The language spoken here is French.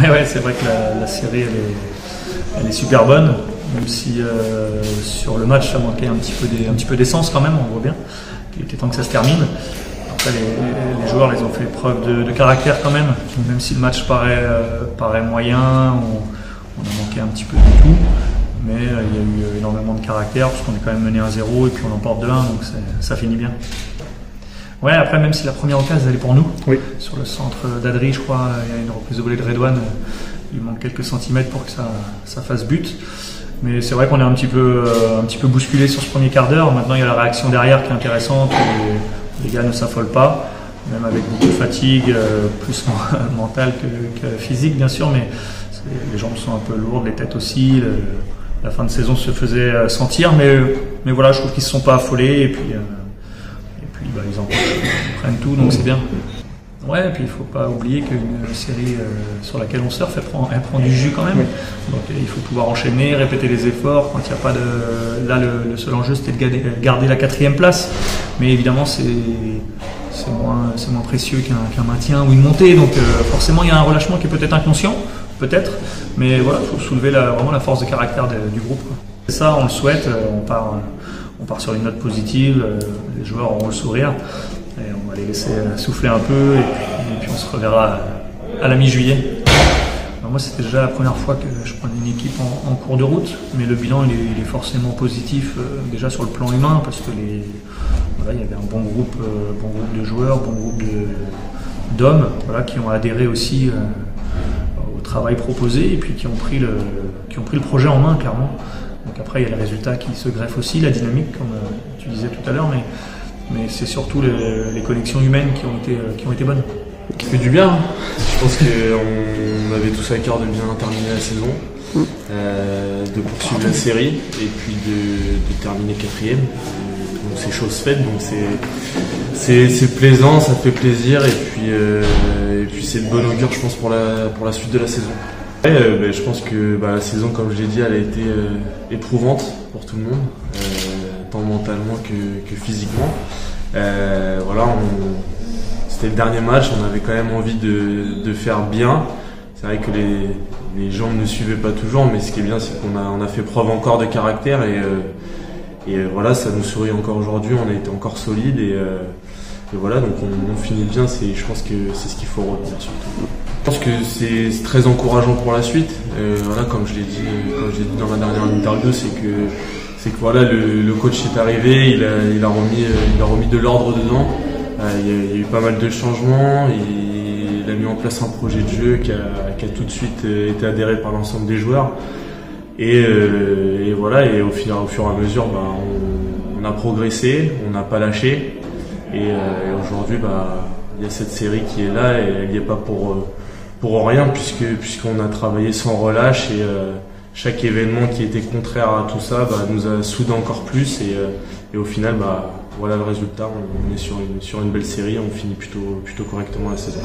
Ouais, c'est vrai que la série elle est super bonne, même si sur le match ça manquait un petit peu d'essence quand même, on voit bien. Il était temps que ça se termine. Après les joueurs ils ont fait preuve de caractère quand même si le match paraît moyen, on a manqué un petit peu de tout. Mais il y a eu énormément de caractère parce qu'on est quand même mené 1-0 et puis on emporte 2-1, donc ça finit bien. Ouais, après même si la première occasion elle est pour nous, oui. Sur le centre d'Adri je crois, il y a une reprise de volée de Redouane, il manque quelques centimètres pour que ça fasse but. Mais c'est vrai qu'on est un petit peu bousculé sur ce premier quart d'heure. Maintenant il y a la réaction derrière qui est intéressante, les gars ne s'affolent pas, même avec beaucoup de fatigue, plus mentale que physique bien sûr, mais les jambes sont un peu lourdes, les têtes aussi. La fin de saison se faisait sentir, mais voilà, je trouve qu'ils ne se sont pas affolés et puis ils en prennent tout, donc c'est bien. Ouais, et puis il ne faut pas oublier qu'une série sur laquelle on surfe, elle prend du jus quand même. Oui. Donc il faut pouvoir enchaîner, répéter les efforts. Quand il n'y a pas de... Là, le seul enjeu, c'était de garder la 4e place. Mais évidemment, c'est moins précieux qu'un maintien ou une montée. Donc forcément, il y a un relâchement qui est peut-être inconscient, peut-être. Mais voilà, il faut soulever vraiment la force de caractère du groupe, quoi. Et ça, on le souhaite. On part sur une note positive. Les joueurs auront le sourire. Et on va les laisser souffler un peu et puis on se reverra à la mi-juillet. Moi c'était déjà la première fois que je prenais une équipe en cours de route, mais le bilan il est forcément positif déjà sur le plan humain parce que il y avait un bon groupe de joueurs, bon groupe d'hommes qui ont adhéré aussi au travail proposé et puis qui ont pris le projet en main clairement. Donc après il y a les résultats qui se greffent aussi, la dynamique comme tu disais tout à l'heure, mais c'est surtout les connexions humaines qui ont été bonnes. Qui fait du bien. Je pense qu'on avait tous à cœur de bien terminer la saison, de poursuivre la série et puis de terminer 4e. Donc c'est chose faite, donc c'est plaisant, ça fait plaisir et puis c'est de bon augure je pense pour la suite de la saison. Je pense que la saison, comme je l'ai dit, elle a été éprouvante pour tout le monde. Tant mentalement que physiquement. C'était le dernier match, on avait quand même envie de faire bien. C'est vrai que les jambes ne suivaient pas toujours, mais ce qui est bien, c'est qu'on a fait preuve encore de caractère et voilà, ça nous sourit encore aujourd'hui, on a été encore solide et voilà, donc on finit bien, je pense que c'est ce qu'il faut retenir surtout. Je pense que c'est très encourageant pour la suite. Comme je l'ai dit dans ma dernière interview, c'est que voilà, le coach est arrivé, il a remis de l'ordre dedans. Il y a eu pas mal de changements, il a mis en place un projet de jeu qui a tout de suite été adhéré par l'ensemble des joueurs. Et voilà, et au fur et à mesure, on a progressé, on n'a pas lâché. Et aujourd'hui, il y a cette série qui est là et elle n'y est pas pour rien puisqu'on a travaillé sans relâche et chaque événement qui était contraire à tout ça nous a soudé encore plus et au final voilà le résultat, on est sur une belle série, on finit plutôt correctement la saison.